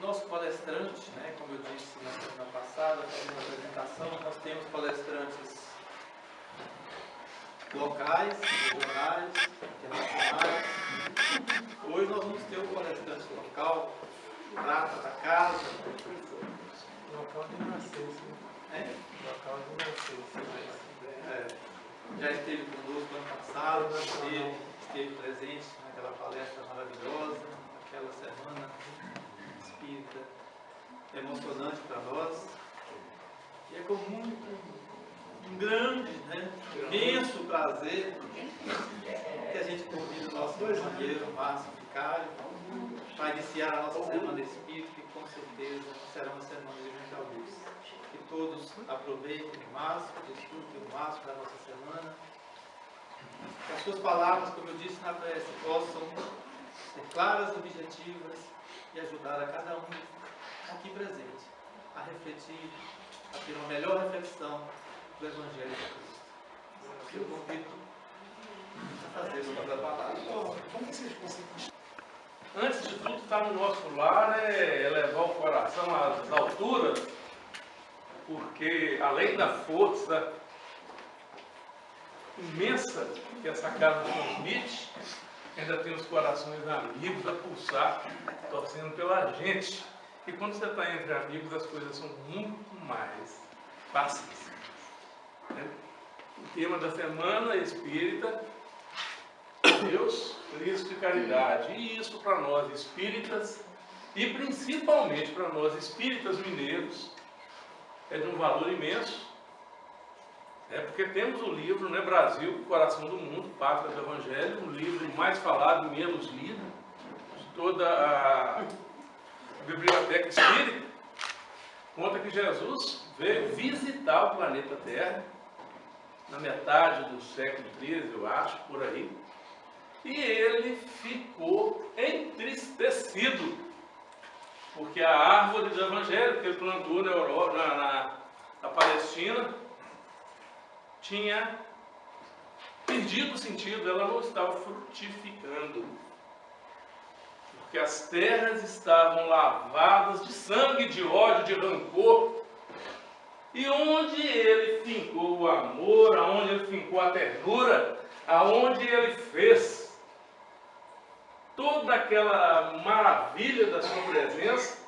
Nosso palestrante, né, como eu disse na semana passada, fazendo a apresentação, nós temos palestrantes locais, regionais, internacionais. Hoje nós vamos ter um palestrante local, prata da casa. Local de nascença. Local de nascença. Já esteve conosco ano passado, esteve presente naquela palestra maravilhosa, aquela semana espírita emocionante para nós. E é com um grande, imenso prazer que a gente convida o nosso companheiro Márcio Vicário para iniciar a nossa semana espírita, que com certeza será uma semana de muita luz. Que todos aproveitem o máximo, desfrutem o máximo da nossa semana. Que as suas palavras, como eu disse na prece, possam ser claras, objetivas e ajudar a cada um aqui presente a refletir, a ter uma melhor reflexão do Evangelho de Cristo. Eu convido a fazer o uso da palavra. Antes de tudo, estar no nosso lar é elevar o coração às alturas, porque além da força imensa que essa casa transmite, ainda tem os corações amigos a pulsar, torcendo pela gente. E quando você está entre amigos, as coisas são muito mais fáceis. O tema da semana é espírita, Deus, Cristo e caridade. E isso para nós espíritas, e principalmente para nós espíritas mineiros, é de um valor imenso. Porque temos o livro, Brasil, Coração do Mundo, Pátria do Evangelho, o livro mais falado e menos lido de toda a biblioteca espírita. Conta que Jesus veio visitar o planeta Terra na metade do século XIII, eu acho, por aí, e ele ficou entristecido, porque a árvore do Evangelho que ele plantou na Europa, na Palestina, tinha perdido o sentido, ela não estava frutificando, porque as terras estavam lavadas de sangue, de ódio, de rancor. E onde ele fincou o amor, aonde ele fincou a ternura, aonde ele fez toda aquela maravilha da sua presença,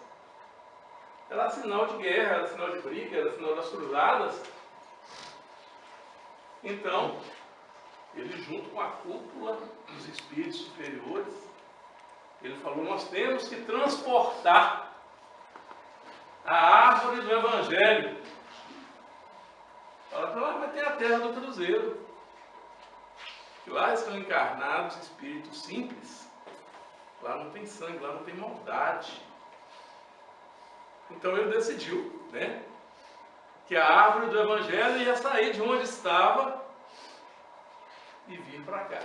era sinal de guerra, era sinal de briga, era sinal das cruzadas. Então, ele junto com a cúpula dos espíritos superiores, ele falou, nós temos que transportar a árvore do Evangelho. Fala para lá, mas tem a terra do cruzeiro, que lá estão encarnados espíritos simples, lá não tem sangue, lá não tem maldade. Então ele decidiu, que a árvore do Evangelho ia sair de onde estava e vir para cá.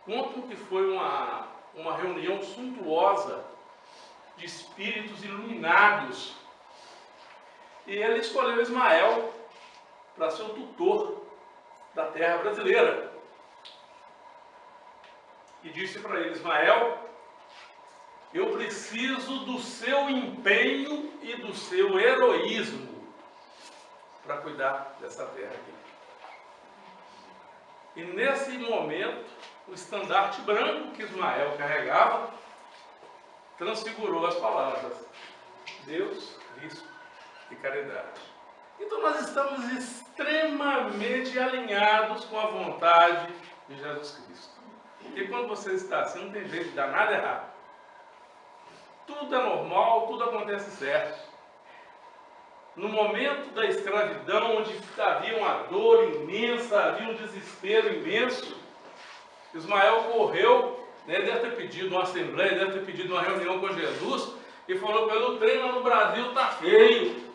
Contam que foi uma reunião suntuosa de espíritos iluminados, e ele escolheu Ismael para ser o tutor da terra brasileira. E disse para ele, Ismael, eu preciso do seu empenho e do seu heroísmo para cuidar dessa terra aqui. E nesse momento, o estandarte branco que Ismael carregava transfigurou as palavras Deus, Cristo e caridade. Então nós estamos extremamente alinhados com a vontade de Jesus Cristo. E quando você está assim, não tem jeito de dar nada errado. Tudo é normal, tudo acontece certo. No momento da escravidão, onde havia uma dor imensa, havia um desespero imenso, Ismael correu, deve ter pedido uma assembleia, deve ter pedido uma reunião com Jesus, e falou, pelo trem lá no Brasil está feio.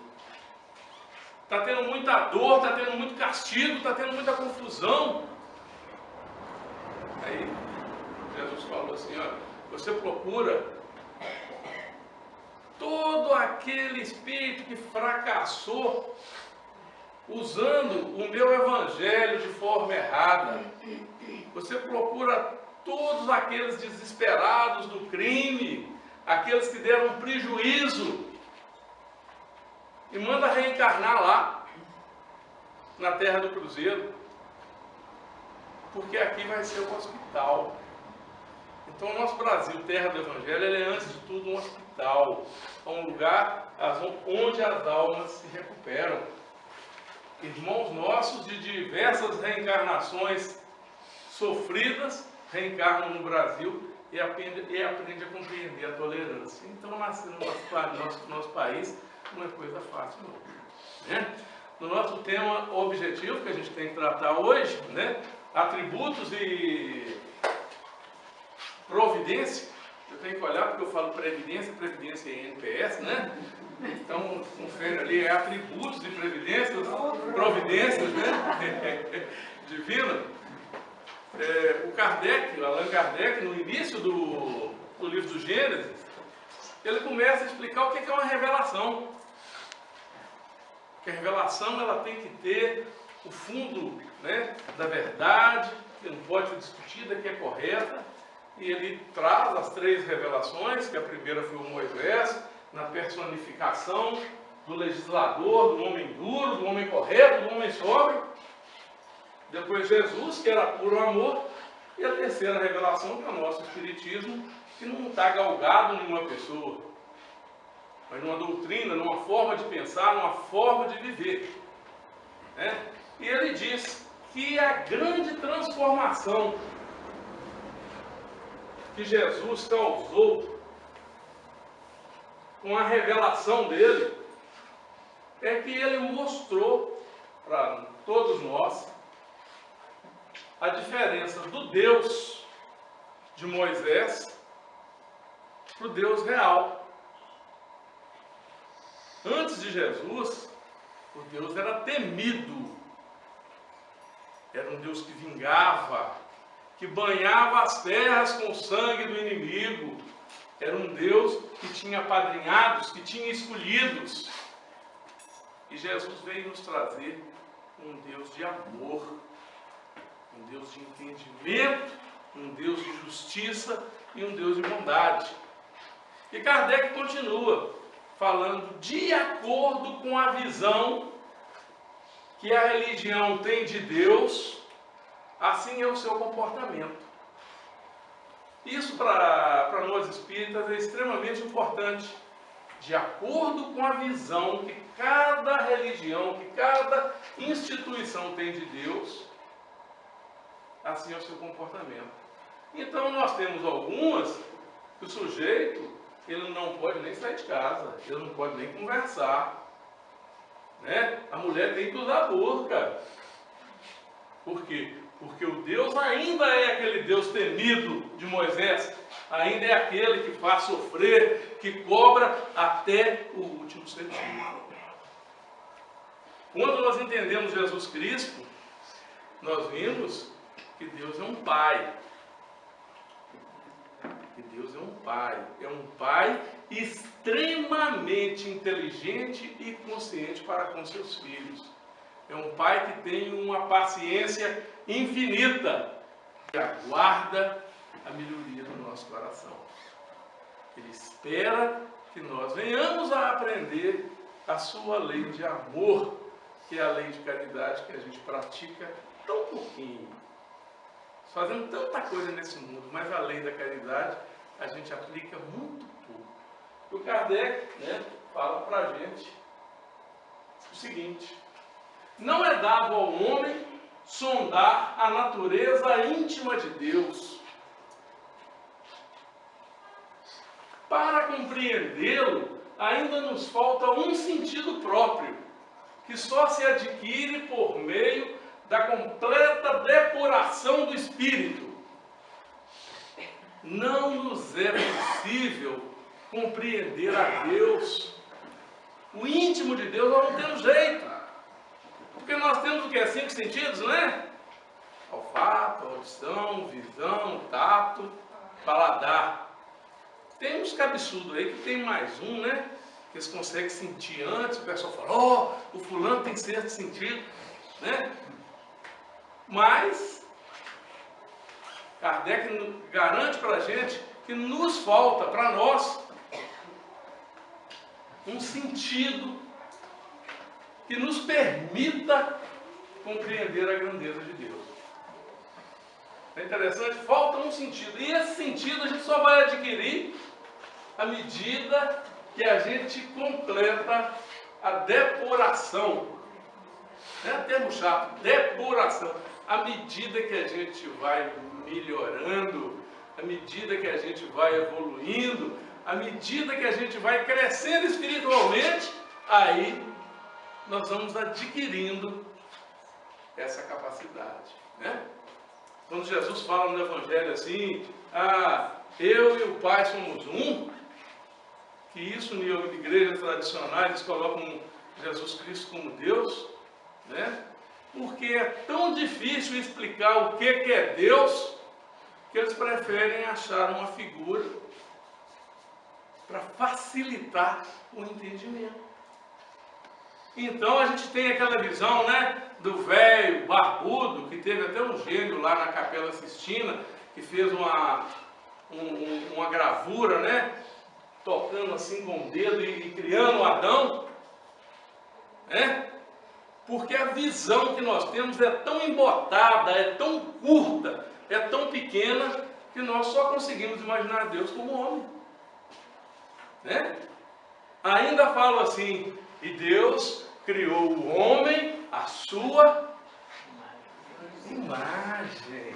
Está tendo muita dor, está tendo muito castigo, está tendo muita confusão. Aí Jesus falou assim, olha, você procura todo aquele espírito que fracassou usando o meu evangelho de forma errada. Você procura todos aqueles desesperados do crime, aqueles que deram prejuízo, e manda reencarnar lá, na terra do Cruzeiro, porque aqui vai ser o hospital. Então o nosso Brasil, terra do Evangelho, ele é antes de tudo um hospital, é um lugar onde as almas se recuperam. Irmãos nossos de diversas reencarnações sofridas, reencarnam no Brasil e aprende a compreender a tolerância. Então nascer no nosso país não é coisa fácil não, né? No nosso tema objetivo que a gente tem que tratar hoje, né? Atributos e providência. Eu tenho que olhar porque eu falo previdência e NPS, né? Então, confere ali, atributos de previdência, providências, né? Divina. O Allan Kardec, no início do livro do Gênesis, ele começa a explicar o que é uma revelação. Que a revelação ela tem que ter o fundo, né, da verdade, que não pode ser discutida, que é correta. E ele traz as 3 revelações, que a primeira foi o Moisés, na personificação do legislador, do homem duro, do homem correto, do homem sóbrio. Depois Jesus, que era puro amor. E a terceira revelação, que é o nosso Espiritismo, que não está galgado em uma pessoa, mas numa doutrina, numa forma de pensar, numa forma de viver, né? E ele diz que a grande transformação que Jesus causou com a revelação dele é que ele mostrou para todos nós a diferença do Deus de Moisés para o Deus real. Antes de Jesus, o Deus era temido, era um Deus que vingava, que banhava as terras com o sangue do inimigo, era um Deus que tinha apadrinhados, que tinha escolhidos. E Jesus veio nos trazer um Deus de amor, um Deus de entendimento, um Deus de justiça e um Deus de bondade. E Kardec continua falando de acordo com a visão que a religião tem de Deus, assim é o seu comportamento. Isso para nós espíritas é extremamente importante. De acordo com a visão que cada religião, que cada instituição tem de Deus, assim é o seu comportamento. Então nós temos algumas que o sujeito, ele não pode nem sair de casa, ele não pode nem conversar, né? A mulher tem que usar burca. Por quê? Porque o Deus ainda é aquele Deus temido de Moisés, ainda é aquele que faz sofrer, que cobra até o último centímetro. Quando nós entendemos Jesus Cristo, nós vimos que Deus é um Pai. Que Deus é um Pai extremamente inteligente e consciente para com seus filhos. É um Pai que tem uma paciência infinita, que aguarda a melhoria do nosso coração. Ele espera que nós venhamos a aprender a sua lei de amor, que é a lei de caridade que a gente pratica tão pouquinho. Fazendo tanta coisa nesse mundo, mas a lei da caridade a gente aplica muito pouco. O Kardec, né, fala para a gente o seguinte: não é dado ao homem sondar a natureza íntima de Deus. Para compreendê-lo, ainda nos falta um sentido próprio, que só se adquire por meio da completa depuração do espírito. Não nos é possível compreender a Deus. O íntimo de Deus nós não temos jeito. Porque nós temos o que? 5 sentidos, não é? Olfato, audição, visão, tato, paladar. Tem uns cabeçudos aí que tem mais um, né? Que eles conseguem sentir antes, o pessoal fala, ó, o fulano tem certo sentido, né? Mas Kardec garante para a gente que nos falta, para nós, um sentido que nos permita compreender a grandeza de Deus. É interessante? Falta um sentido. E esse sentido a gente só vai adquirir à medida que a gente completa a depuração. Não é termo chato, depuração. À medida que a gente vai melhorando, à medida que a gente vai evoluindo, à medida que a gente vai crescendo espiritualmente, aí nós vamos adquirindo essa capacidade, né? Quando Jesus fala no Evangelho assim, eu e o Pai somos um, que isso em igrejas tradicionais eles colocam Jesus Cristo como Deus, né? Porque é tão difícil explicar o que é Deus, que eles preferem achar uma figura para facilitar o entendimento. Então a gente tem aquela visão, né, do velho barbudo, que teve até um gênio lá na Capela Sistina, que fez uma gravura, né, tocando assim com o dedo e criando Adão, né? Porque a visão que nós temos é tão embotada, é tão curta, é tão pequena, que nós só conseguimos imaginar Deus como homem, né? Ainda falo assim, e Deus criou o homem à sua imagem.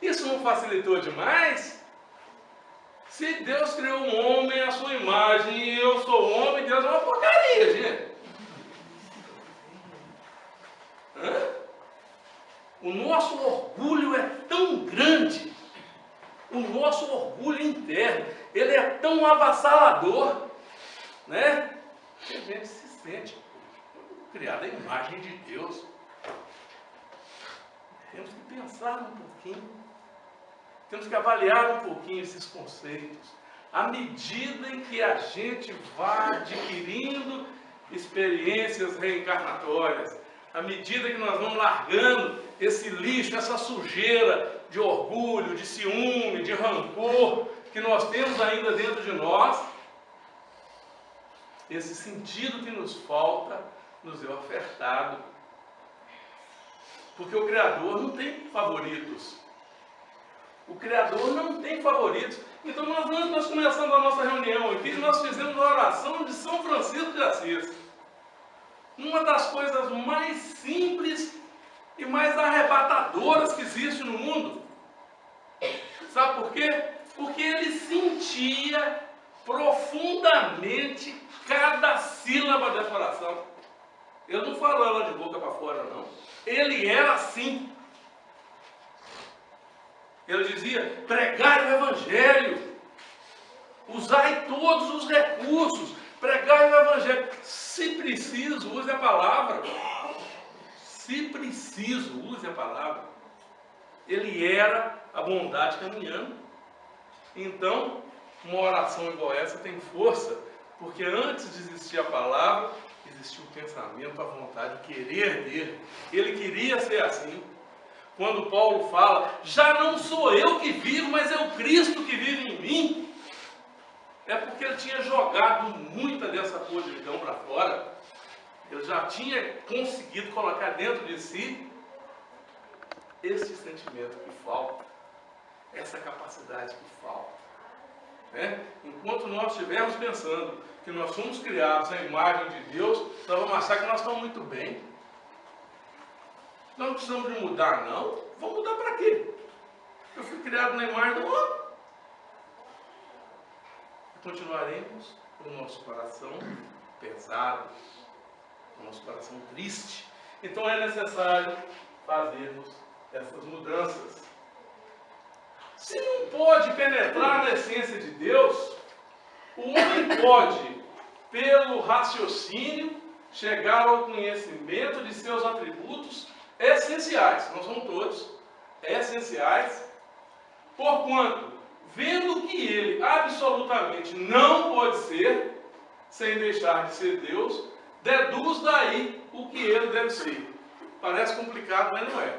Isso não facilitou demais? Se Deus criou um homem à sua imagem e eu sou homem, Deus é uma porcaria, gente. O nosso orgulho é tão grande, o nosso orgulho interno, ele é tão avassalador, né? Que a gente se sente criado à imagem de Deus. Temos que pensar um pouquinho, temos que avaliar um pouquinho esses conceitos, à medida em que a gente vai adquirindo experiências reencarnatórias, à medida que nós vamos largando esse lixo, essa sujeira de orgulho, de ciúme, de rancor que nós temos ainda dentro de nós, esse sentido que nos falta nos é ofertado. Porque o Criador não tem favoritos. O Criador não tem favoritos. Então nós começamos a nossa reunião aqui, nós fizemos a oração de São Francisco de Assis. Uma das coisas mais simples e mais arrebatadoras que existe no mundo. Sabe por quê? Porque ele sentia profundamente cada sílaba dessa oração. Ele não falou ela de boca para fora, não. Ele era assim. Ele dizia, pregai o Evangelho, usai todos os recursos, pregai o Evangelho. Se preciso, use a palavra. Se preciso, use a palavra. Ele era a bondade caminhando. Então, uma oração igual essa tem força, porque antes de existir a palavra, existia o pensamento, a vontade, o querer dele. Ele queria ser assim. Quando Paulo fala, já não sou eu que vivo, mas é o Cristo que vive em mim, é porque ele tinha jogado muita dessa podridão para fora. Ele já tinha conseguido colocar dentro de si esse sentimento que falta, essa capacidade que falta, né? Enquanto nós estivermos pensando que nós somos criados à imagem de Deus, nós vamos achar que nós estamos muito bem. Nós não precisamos de mudar, não. Vamos mudar para quê? Eu fui criado na imagem do homem. Continuaremos com o nosso coração pesado, com o nosso coração triste. Então é necessário fazermos essas mudanças. Se não pode penetrar na essência de Deus, o homem pode, pelo raciocínio, chegar ao conhecimento de seus atributos essenciais, não são todos, essenciais, porquanto, vendo que ele absolutamente não pode ser, sem deixar de ser Deus, deduz daí o que ele deve ser. Parece complicado, mas não é.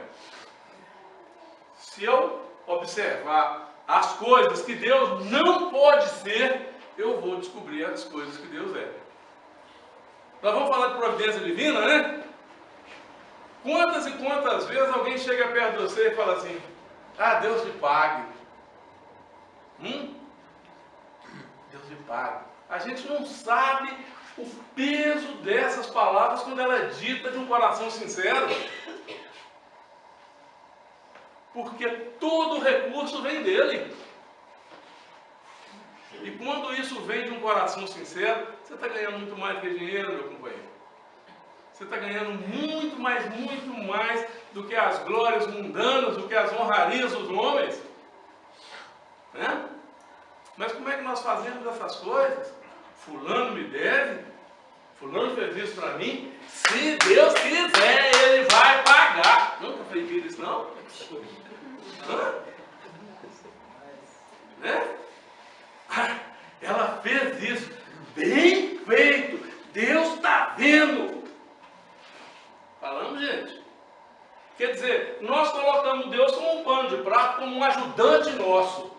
Se eu observar as coisas que Deus não pode ser, eu vou descobrir as coisas que Deus é. Nós vamos falar de providência divina, né? Quantas e quantas vezes alguém chega perto de você e fala assim: ah, Deus lhe pague. Deus lhe pague. A gente não sabe o peso dessas palavras quando ela é dita de um coração sincero. Porque todo recurso vem dele. E quando isso vem de um coração sincero, você está ganhando muito mais do que dinheiro, meu companheiro. Você está ganhando muito mais do que as glórias mundanas, do que as honrarias dos homens. Né? Mas como é que nós fazemos essas coisas? Fulano me deve, fulano fez isso para mim, se Deus quiser, ele vai pagar. Nunca falei isso, não? Né? Ela fez isso, bem feito, Deus está vendo. Falamos, gente? Quer dizer, nós colocamos Deus como um pano de prato, como um ajudante nosso.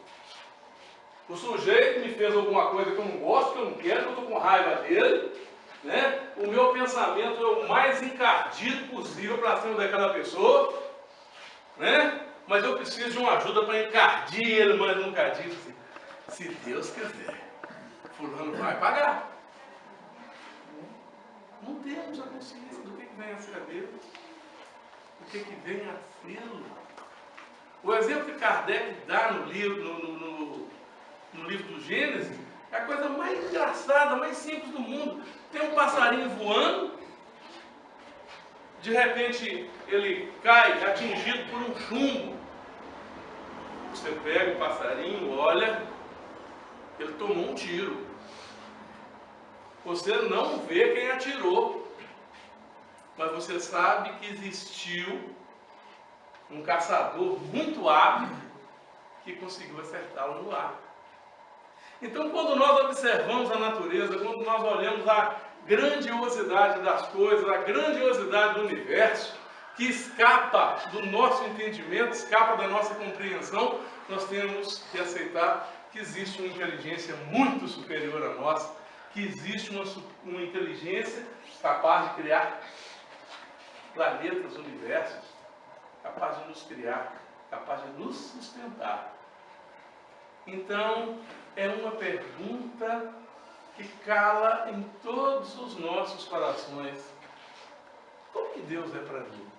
O sujeito me fez alguma coisa que eu não gosto, que eu não quero, que eu estou com raiva dele, né? O meu pensamento é o mais encardido possível para cima daquela pessoa, né? Mas eu preciso de uma ajuda para encardir ele mais um cadinho. Assim, se Deus quiser, fulano vai pagar. Não temos a consciência do que vem a ser Deus, do que vem a fê-lo. O exemplo que Kardec dá no livro do Gênesis é a coisa mais engraçada, mais simples do mundo. Tem um passarinho voando, de repente ele cai atingido por um chumbo. Você pega o passarinho, olha, ele tomou um tiro. Você não vê quem atirou, mas você sabe que existiu um caçador muito hábil que conseguiu acertá-lo no ar. Então, quando nós observamos a natureza, quando nós olhamos a grandiosidade das coisas, a grandiosidade do universo, que escapa do nosso entendimento, escapa da nossa compreensão, nós temos que aceitar que existe uma inteligência muito superior a nós, que existe uma inteligência capaz de criar planetas, universos, capaz de nos criar, capaz de nos sustentar. Então, é uma pergunta que cala em todos os nossos corações. Como que Deus é para mim?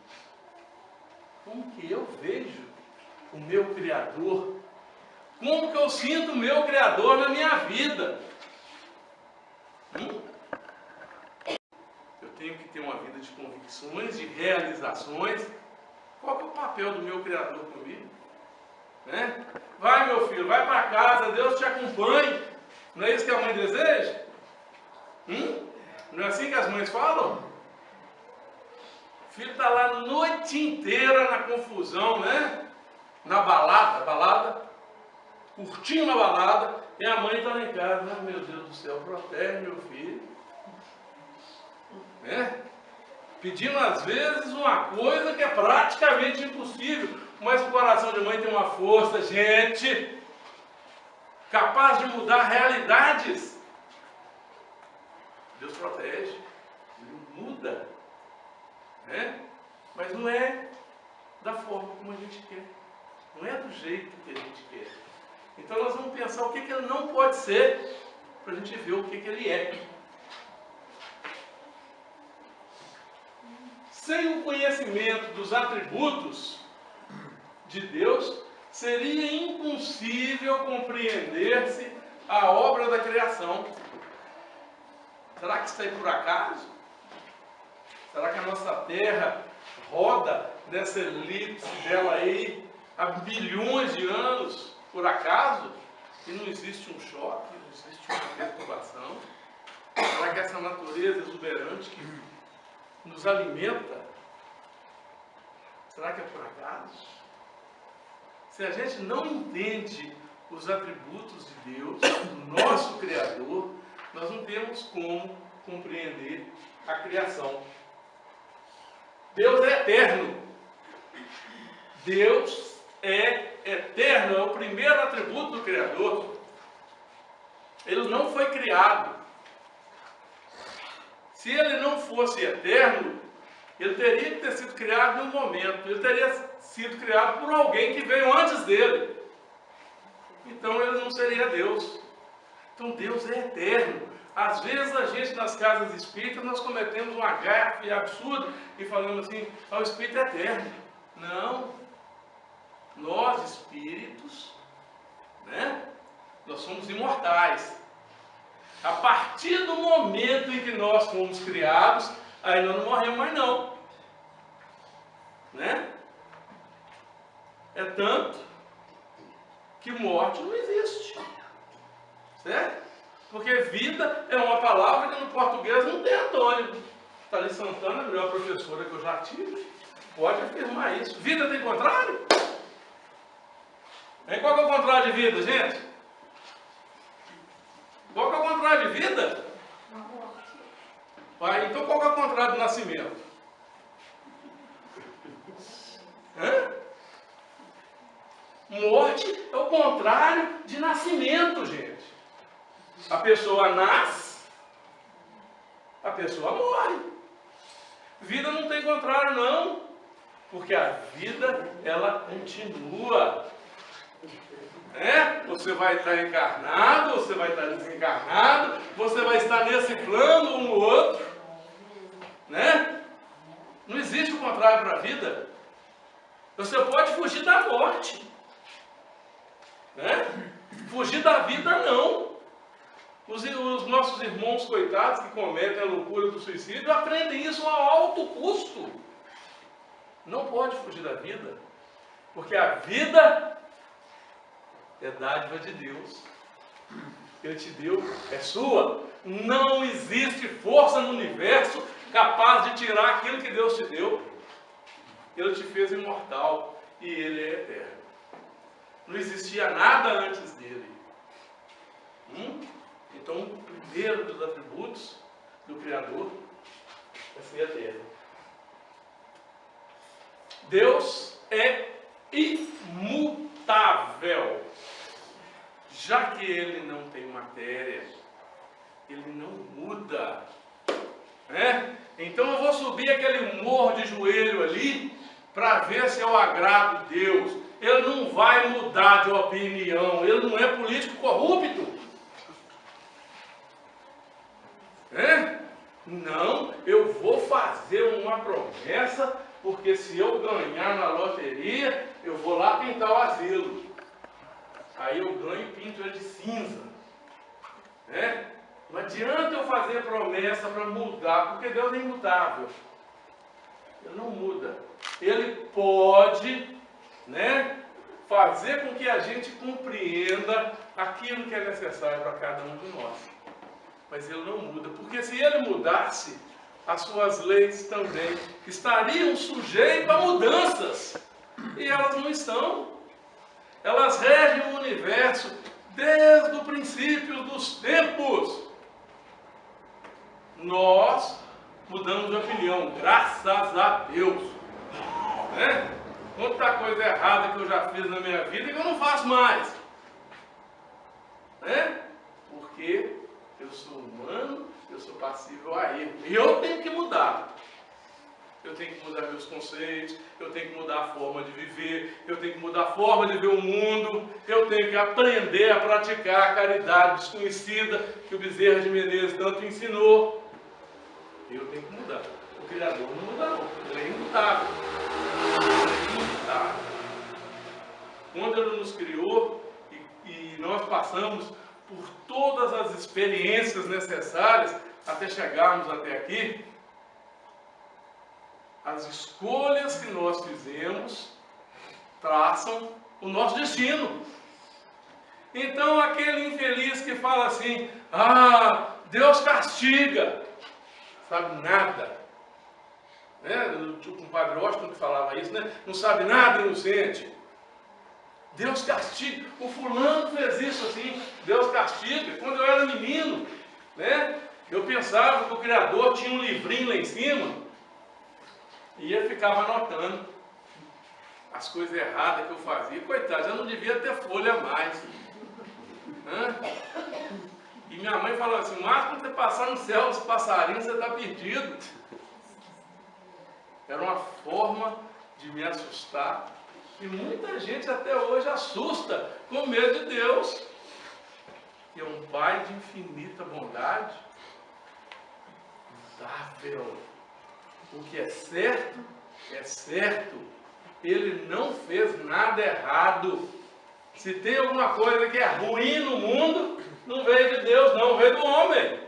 Como que eu vejo o meu Criador? Como que eu sinto o meu Criador na minha vida? Eu tenho que ter uma vida de convicções, de realizações. Qual que é o papel do meu Criador comigo? Né? Vai, meu filho, vai para casa, Deus te acompanhe. Não é isso que a mãe deseja? Não é assim que as mães falam? O filho está lá a noite inteira na confusão, né? Na balada, curtindo a balada, e a mãe está lá em casa, né? Meu Deus do céu, protege meu filho. Né? Pedindo às vezes uma coisa que é praticamente impossível, mas o coração de mãe tem uma força, gente, capaz de mudar realidades. Deus protege, Ele muda, né? Mas não é da forma como a gente quer, não é do jeito que a gente quer. Então nós vamos pensar o que Ele não pode ser, para a gente ver o que Ele é. Sem o conhecimento dos atributos de Deus, seria impossível compreender-se a obra da criação. Será que isso é por acaso? Será que a nossa Terra roda nessa elipse dela aí há bilhões de anos por acaso? E não existe um choque, não existe uma perturbação? Será que essa natureza exuberante que nos alimenta, será que é por acaso? Se a gente não entende os atributos de Deus, do nosso Criador, nós não temos como compreender a criação. Deus é eterno. Deus é eterno, é o primeiro atributo do Criador. Ele não foi criado. se ele não fosse eterno, ele teria que ter sido criado em um momento. Ele teria sido criado por alguém que veio antes dele. Então ele não seria Deus. Então Deus é eterno. Às vezes a gente nas casas espíritas nós cometemos uma gafe absurda e falamos assim, o espírito é eterno. Não. Nós espíritos, né? Nós somos imortais. A partir do momento em que nós fomos criados, aí nós não morremos mais não. Né? É tanto que morte não existe. Certo? Porque vida é uma palavra que no português não tem Antônio. Thalys Santana, a melhor professora que eu já tive, pode afirmar isso. Vida tem contrário? E qual que é o contrário de vida, gente? Qual que é o contrário de vida? Então qual que é o contrário do nascimento? Morte é o contrário de nascimento, gente. A pessoa nasce, a pessoa morre. Vida não tem contrário, não. Porque a vida, ela continua. Você vai estar encarnado, você vai estar desencarnado, você vai estar nesse plano um no outro. Né? Não existe o contrário para a vida. Você pode fugir da morte. Né? Fugir da vida, não. Os nossos irmãos coitados que cometem a loucura do suicídio aprendem isso a alto custo. Não pode fugir da vida. Porque a vida é dádiva de Deus. Ele te deu, é sua. Não existe força no universo capaz de tirar aquilo que Deus te deu. Ele te fez imortal e Ele é eterno. Não existia nada antes dele. Então, o primeiro dos atributos do Criador é ser eterno. Deus é imutável. Já que Ele não tem matéria, Ele não muda. Então eu vou subir aquele morro de joelho ali para ver se eu agrado Deus. Ele não vai mudar de opinião. Ele não é político corrupto. Não, eu vou fazer uma promessa, porque se eu ganhar na loteria, eu vou lá pintar o asilo. Aí eu ganho e pinto ele de cinza. Não adianta eu fazer promessa para mudar, porque Deus é imutável. Ele não muda. Ele pode, fazer com que a gente compreenda aquilo que é necessário para cada um de nós. Mas Ele não muda, porque se Ele mudasse, as suas leis também estariam sujeitas a mudanças. E elas não estão. Elas regem o universo desde o princípio dos tempos. Nós mudamos de opinião, graças a Deus. Quanta coisa errada que eu já fiz na minha vida e que eu não faço mais. Porque eu sou humano, eu sou passível a erro. E eu tenho que mudar. Eu tenho que mudar meus conceitos, eu tenho que mudar a forma de viver, eu tenho que mudar a forma de ver o mundo, eu tenho que aprender a praticar a caridade desconhecida que o Bezerra de Menezes tanto ensinou. Eu tenho que mudar. O Criador não muda não, Ele é imutável. Ele é imutável. Quando Ele nos criou e nós passamos por todas as experiências necessárias até chegarmos até aqui, as escolhas que nós fizemos traçam o nosso destino. Então aquele infeliz que fala assim, Deus castiga, sabe nada. O compadre Washington que falava isso, não sabe nada, inocente. Deus castiga. O fulano fez isso assim, Deus castiga. Quando eu era menino, eu pensava que o Criador tinha um livrinho lá em cima e ele ficava anotando as coisas erradas que eu fazia. Coitado, eu não devia ter folha a mais. E minha mãe falou assim, mas quando você passar no céu dos passarinhos, você está perdido. Era uma forma de me assustar. E muita gente até hoje assusta com medo de Deus, que é um Pai de infinita bondade, inmutável. O que é certo, é certo. Ele não fez nada errado. Se tem alguma coisa que é ruim no mundo, não veio de Deus, não, veio do homem.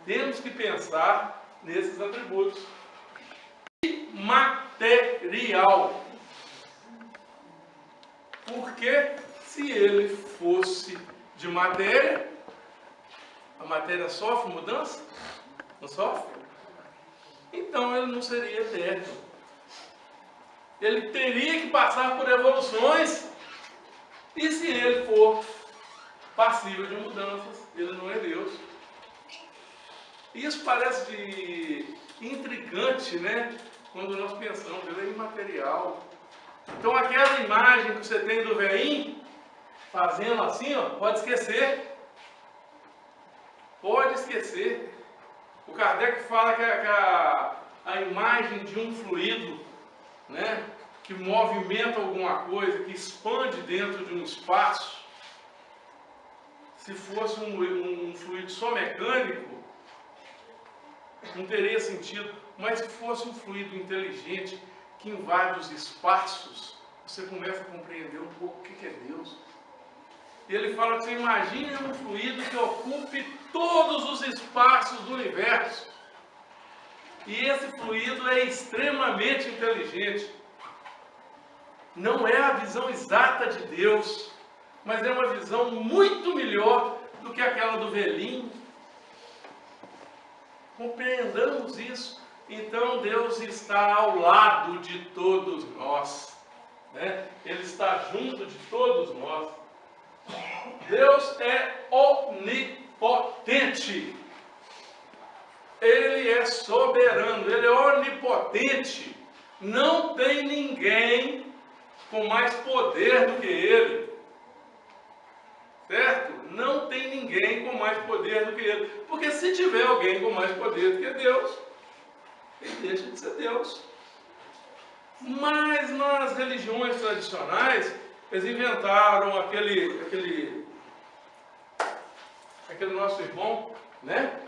Temos que pensar nesses atributos. Material. Porque se ele fosse de matéria, a matéria sofre mudança? Não sofre? Então ele não seria eterno. Ele teria que passar por evoluções. E se ele for passível de mudanças, ele não é Deus. Isso parece intrigante, né? Quando nós pensamos, ele é imaterial. Então aquela imagem que você tem do velhinho, fazendo assim, ó, pode esquecer. Pode esquecer. O Kardec fala que a imagem de um fluido, né, que movimenta alguma coisa, que expande dentro de um espaço, se fosse um fluido só mecânico, não teria sentido. Mas se fosse um fluido inteligente, que invade os espaços, você começa a compreender um pouco o que é Deus. E ele fala que você imagina um fluido que ocupe todos os espaços do universo. E esse fluido é extremamente inteligente. Não é a visão exata de Deus, mas é uma visão muito melhor do que aquela do velhinho. Compreendamos isso. Então Deus está ao lado de todos nós, né? Ele está junto de todos nós. Deus é onipotente. Ele é soberano, ele é onipotente. Não tem ninguém com mais poder do que ele. Certo? Não tem ninguém com mais poder do que ele. Porque se tiver alguém com mais poder do que Deus, ele deixa de ser Deus. Mas nas religiões tradicionais, eles inventaram aquele nosso irmão, né,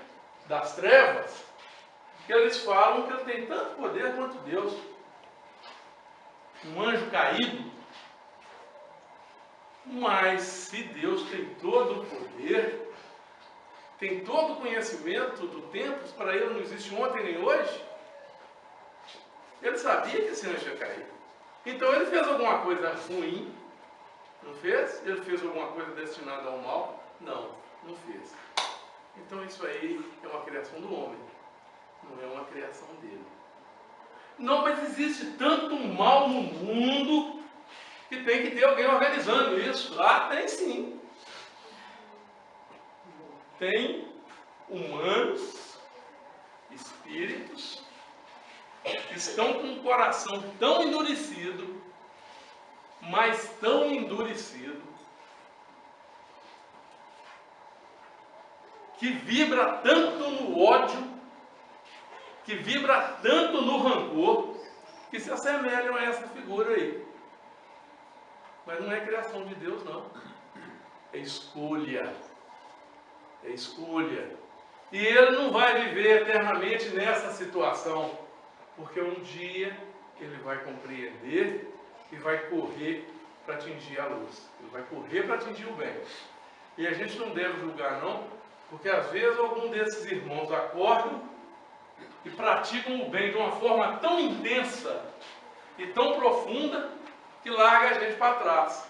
das trevas, que eles falam que ele tem tanto poder quanto Deus. Um anjo caído. Mas se Deus tem todo o poder, tem todo o conhecimento do tempo, para ele não existe ontem nem hoje, ele sabia que esse anjo ia cair. Então ele fez alguma coisa ruim? Não fez? Ele fez alguma coisa destinada ao mal? Não, não fez. Então isso aí é uma criação do homem, não é uma criação dele. Não, mas existe tanto mal no mundo que tem que ter alguém organizando isso. Ah, tem sim. Tem humanos, espíritos, que estão com o coração tão endurecido, mas tão endurecido, que vibra tanto no ódio, que vibra tanto no rancor, que se assemelham a essa figura aí. Mas não é criação de Deus, não. É escolha. É escolha. E ele não vai viver eternamente nessa situação, porque um dia ele vai compreender e vai correr para atingir a luz. Ele vai correr para atingir o bem. E a gente não deve julgar, não, porque às vezes algum desses irmãos acordam e praticam o bem de uma forma tão intensa e tão profunda que larga a gente para trás.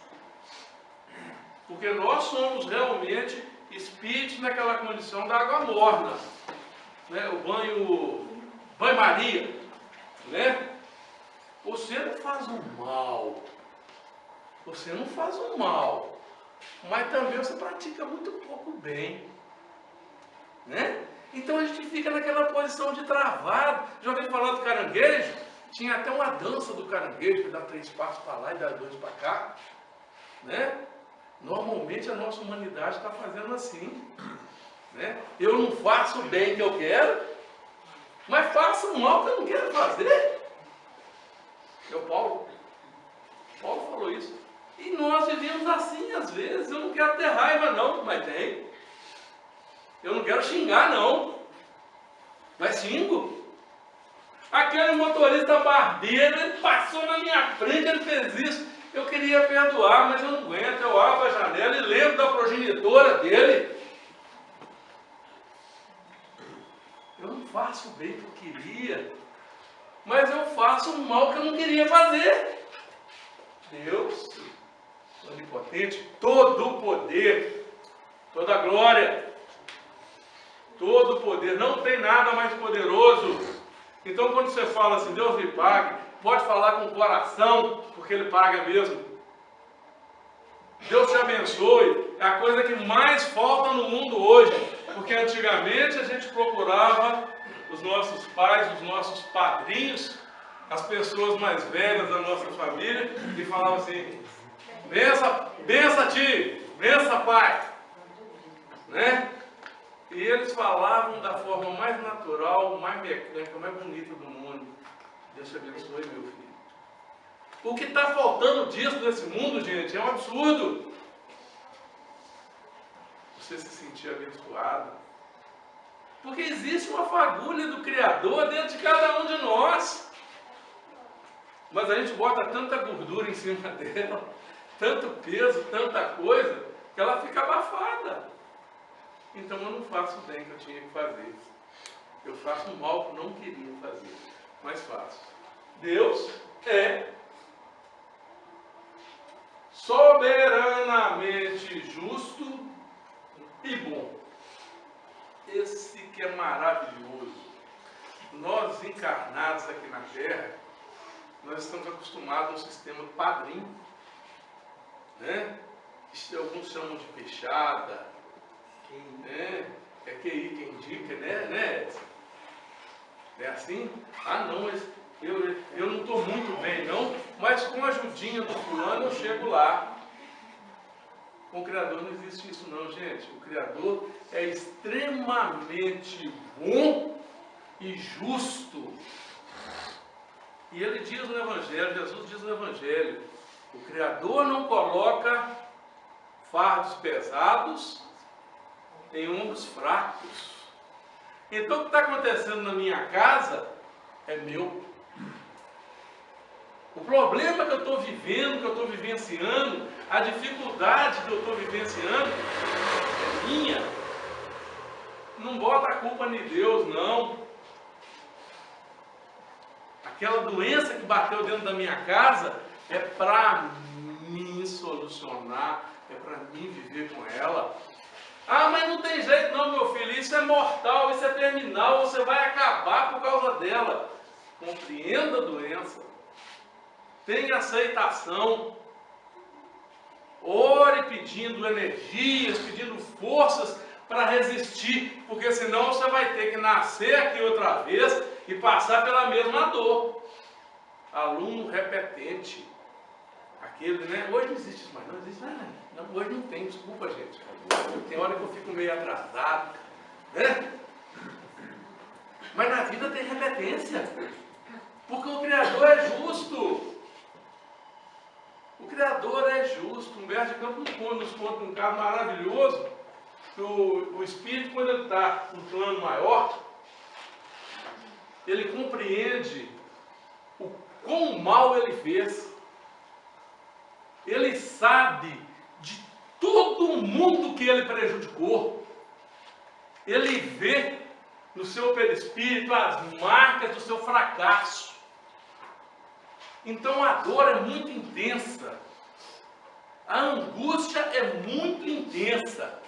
Porque nós somos realmente espíritos naquela condição da água morna, né? O banho-maria, né? Você não faz o mal, você não faz o mal, mas também você pratica muito pouco bem, né? Então a gente fica naquela posição de travado. Já ouvi falar do caranguejo? Tinha até uma dança do caranguejo, que dá 3 passos para lá e dá 2 para cá, né? Normalmente a nossa humanidade está fazendo assim. Né? Eu não faço o bem que eu quero, mas faço o mal que eu não quero fazer. É o Paulo. Paulo falou isso. E nós vivemos assim às vezes. Eu não quero ter raiva não, mas tem. Eu não quero xingar não, mas xingo. Aquele motorista barbeiro, ele passou na minha frente, ele fez isso. Eu queria perdoar, mas eu não aguento. Eu abro a janela e lembro da progenitora dele. Eu não faço o bem que eu queria, mas eu faço o mal que eu não queria fazer. Deus, onipotente, todo o poder, toda a glória, todo o poder, não tem nada mais poderoso. Então quando você fala assim, Deus me pague, pode falar com o coração, porque Ele paga mesmo. Deus te abençoe, é a coisa que mais falta no mundo hoje, porque antigamente a gente procurava os nossos pais, os nossos padrinhos, as pessoas mais velhas da nossa família, e falava assim, bença tio, bença pai, né? E eles falavam da forma mais natural, mais mecânica, mais bonita do mundo. Deus te abençoe, meu filho. O que está faltando disso nesse mundo, gente, é um absurdo. Você se sentir abençoado. Porque existe uma fagulha do Criador dentro de cada um de nós. Mas a gente bota tanta gordura em cima dela, tanto peso, tanta coisa, que ela fica abafada. Então eu não faço o bem que eu tinha que fazer. Eu faço o mal que eu não queria fazer, mas faço. Deus é soberanamente justo e bom. Esse que é maravilhoso. Nós encarnados aqui na Terra, nós estamos acostumados a um sistema padrinho, né? Alguns chamam de peixada, né? É QI quem indica, né? É assim? Ah não, mas eu não estou muito bem não, mas com a ajudinha do fulano eu chego lá. Com o Criador não existe isso não, gente. O Criador é extremamente bom e justo. E ele diz no Evangelho, Jesus diz no Evangelho, o Criador não coloca fardos pesados em ombros fracos. Então o que está acontecendo na minha casa é meu. O problema que eu estou vivendo, que eu estou vivenciando, a dificuldade que eu estou vivenciando é minha. Não bota a culpa em Deus, não. Aquela doença que bateu dentro da minha casa é para mim solucionar, é para mim viver com ela. Ah, mas não tem jeito não, meu filho, isso é mortal, isso é terminal, você vai acabar por causa dela. Compreenda a doença, tenha aceitação, ore pedindo energias, pedindo forças para resistir, porque senão você vai ter que nascer aqui outra vez e passar pela mesma dor. Aluno repetente, aquele, né? Hoje não existe isso mais, não existe mais, não, hoje não tem, desculpa gente, tem hora que eu fico meio atrasado, né? Mas na vida tem repetência, porque o Criador é justo. O Criador é justo. Humberto de Campos nos conta um caso maravilhoso, que o Espírito, quando ele está num plano maior, ele compreende o quão mal ele fez. Ele sabe de todo mundo que ele prejudicou. Ele vê no seu perispírito as marcas do seu fracasso. Então a dor é muito intensa. A angústia é muito intensa.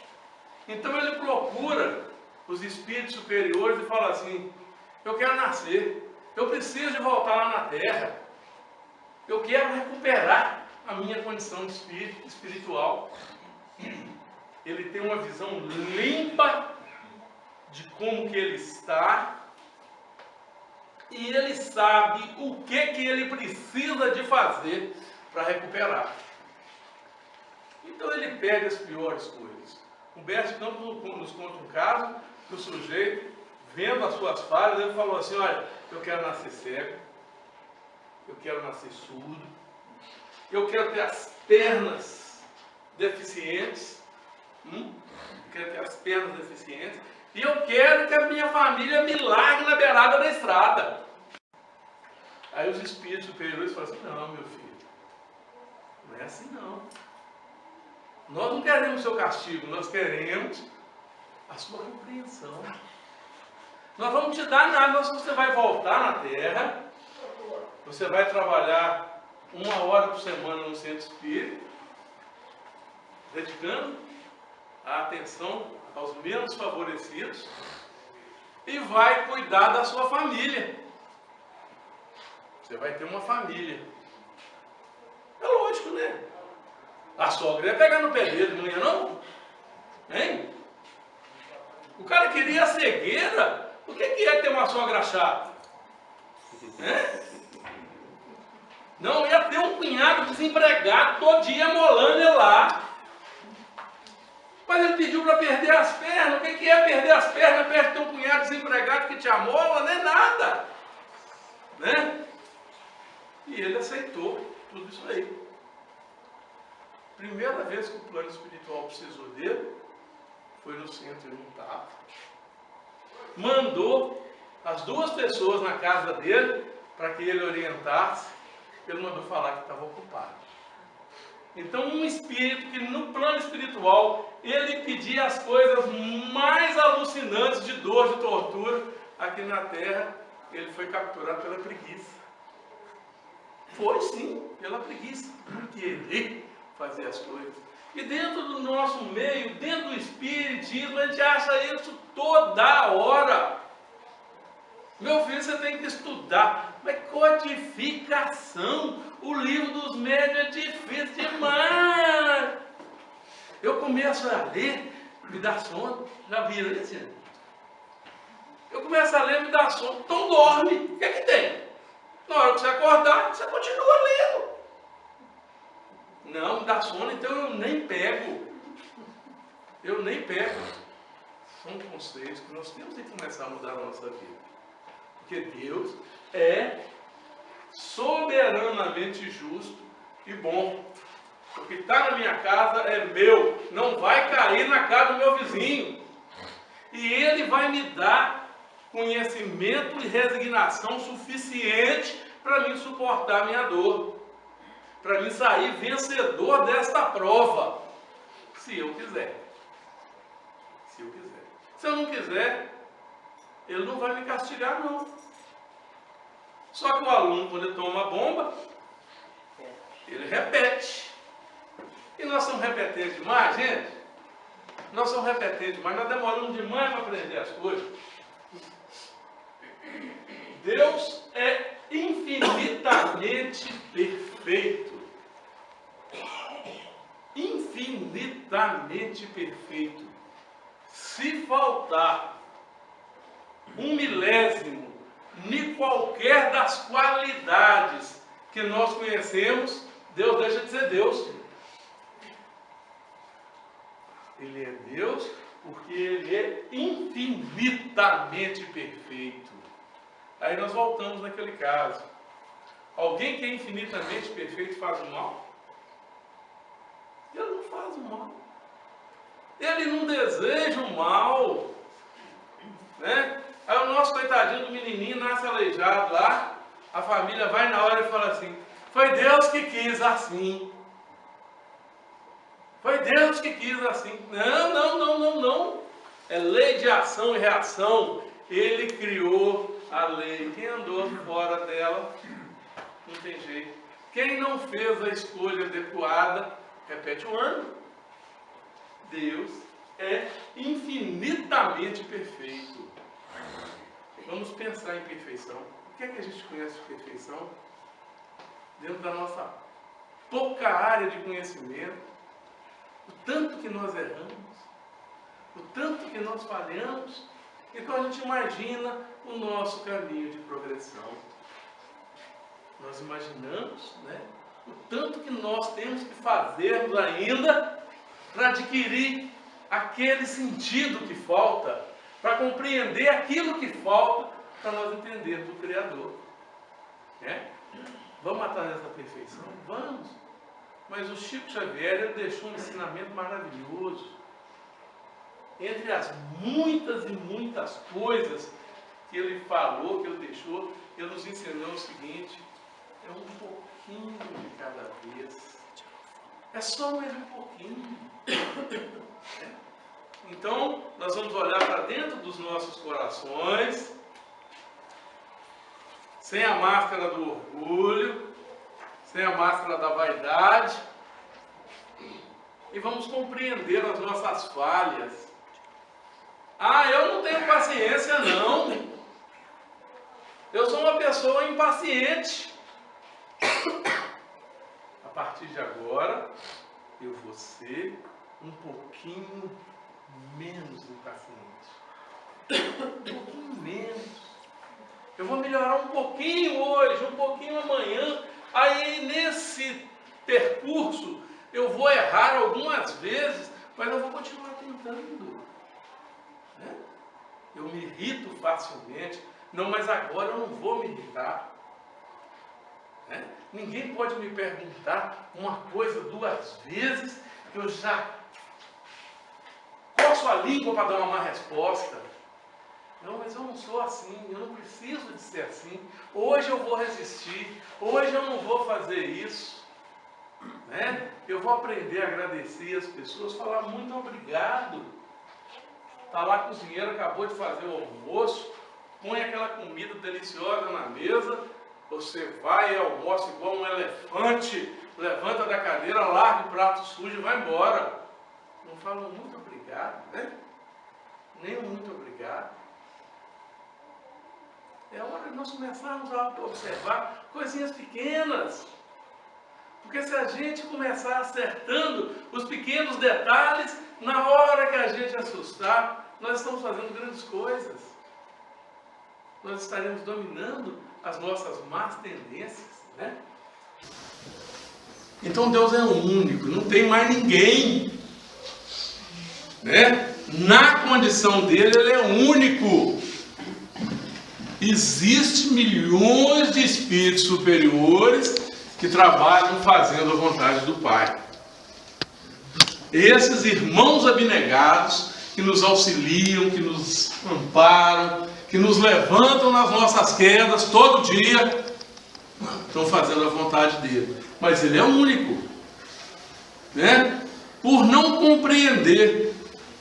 Então ele procura os espíritos superiores e fala assim, eu quero nascer, eu preciso de voltar lá na terra, eu quero recuperar a minha condição de espírito espiritual. Ele tem uma visão limpa de como que ele está e ele sabe o que ele precisa de fazer para recuperar. Então ele pede as piores coisas. Humberto de Campos nos conta um caso que o sujeito, vendo as suas falhas, ele falou assim: olha, eu quero nascer cego, eu quero nascer surdo, eu quero ter as pernas deficientes, quero ter as pernas deficientes, e eu quero que a minha família me largue na beirada da estrada. Aí os espíritos superiores falam assim: não, meu filho, não é assim não. Nós não queremos o seu castigo, nós queremos a sua compreensão. Nós vamos te dar nada, você vai voltar na Terra, você vai trabalhar 1 hora por semana no centro espírita, dedicando a atenção aos menos favorecidos, e vai cuidar da sua família. Você vai ter uma família. É lógico, né? A sogra ia pegar no pé dele, não ia não? Hein? O cara queria a cegueira. O que é ter uma sogra chata? Não, ia ter um cunhado desempregado todo dia molando ele lá. Mas ele pediu para perder as pernas. O que é perder as pernas perto de ter um cunhado desempregado que te amola? Não é nada. Né? E ele aceitou tudo isso aí. Primeira vez que o plano espiritual precisou dele, foi no centro, ele não estava. Mandou as 2 pessoas na casa dele, para que ele orientasse, ele mandou falar que estava ocupado. Então um espírito que no plano espiritual, ele pedia as coisas mais alucinantes de dor, de tortura, aqui na Terra, ele foi capturado pela preguiça. Foi sim, pela preguiça, não querer fazer as coisas. E dentro do nosso meio, dentro do espiritismo, a gente acha isso toda hora. Meu filho, você tem que estudar. Mas codificação, o livro dos médios é difícil demais. Eu começo a ler, me dá sono. Já viram isso? Eu começo a ler, me dá sono. Então dorme. O que é que tem? Na hora que você acordar, você continua lendo. Não, me dá sono, então eu nem pego. Eu nem pego. São conceitos que nós temos que começar a mudar na nossa vida. Porque Deus é soberanamente justo e bom. O que está na minha casa é meu. Não vai cair na casa do meu vizinho. E Ele vai me dar conhecimento e resignação suficiente para mim suportar a minha dor. Para mim sair vencedor desta prova. Se eu quiser. Se eu quiser. Se eu não quiser, Ele não vai me castigar, não. Só que o aluno, quando ele toma uma bomba, ele repete. E nós somos repetentes demais, gente. Nós somos repetentes demais. Nós demoramos demais para aprender as coisas. Deus é infinitamente perfeito. Infinitamente perfeito. Se faltar 1/1000 de qualquer das qualidades que nós conhecemos, Deus deixa de ser Deus. Ele é Deus porque Ele é infinitamente perfeito. Aí nós voltamos naquele caso. Alguém que é infinitamente perfeito faz o mal? Ele não faz o mal. Ele não deseja o mal. Né? Aí o nosso coitadinho do menininho nasce aleijado lá. A família vai na hora e fala assim: foi Deus que quis assim. Foi Deus que quis assim. Não. É lei de ação e reação. Ele criou a lei. Quem andou fora dela, não tem jeito. Quem não fez a escolha adequada, repete o ano. Deus é infinitamente perfeito. Vamos pensar em perfeição. O que é que a gente conhece de perfeição? Dentro da nossa pouca área de conhecimento, o tanto que nós erramos, o tanto que nós falhamos. Então a gente imagina o nosso caminho de progressão. Nós imaginamos, né, o tanto que nós temos que fazermos ainda para adquirir aquele sentido que falta, para compreender aquilo que falta, para nós entendermos o Criador. Vamos atrás dessa perfeição? Vamos. Mas o Chico Xavier, ele deixou um ensinamento maravilhoso. Entre as muitas e muitas coisas que ele falou, que ele deixou, ele nos ensinou o seguinte: é um pouquinho de cada vez. É só mais um pouquinho. Então, nós vamos olhar para dentro dos nossos corações, sem a máscara do orgulho, sem a máscara da vaidade, e vamos compreender as nossas falhas. Eu não tenho paciência, não. Eu sou uma pessoa impaciente. A partir de agora, eu vou ser um pouquinho menos impaciente. Um pouquinho menos. Eu vou melhorar um pouquinho hoje, um pouquinho amanhã. Aí, nesse percurso, eu vou errar algumas vezes, mas eu vou continuar tentando. Eu me irrito facilmente. Não, mas agora eu não vou me irritar. Ninguém pode me perguntar uma coisa 2 vezes, que eu já coço a língua para dar uma má resposta. Não, mas eu não sou assim, eu não preciso de ser assim. Hoje eu vou resistir, hoje eu não vou fazer isso. Eu vou aprender a agradecer as pessoas, falar muito obrigado. Está lá, o cozinheiro acabou de fazer o almoço, põe aquela comida deliciosa na mesa, você vai e almoça igual um elefante, levanta da cadeira, larga o prato sujo e vai embora. Não falam muito obrigado, Nem um muito obrigado. É hora de nós começarmos a observar coisinhas pequenas. Porque se a gente começar acertando os pequenos detalhes, na hora que a gente assustar, nós estamos fazendo grandes coisas. Nós estaremos dominando as nossas más tendências, Então Deus é único, não tem mais ninguém, Na condição dele, ele é único. Existem milhões de espíritos superiores que trabalham fazendo a vontade do Pai. Esses irmãos abnegados que nos auxiliam, que nos amparam, que nos levantam nas nossas quedas todo dia, estão fazendo a vontade dele. Mas ele é único, Por não compreender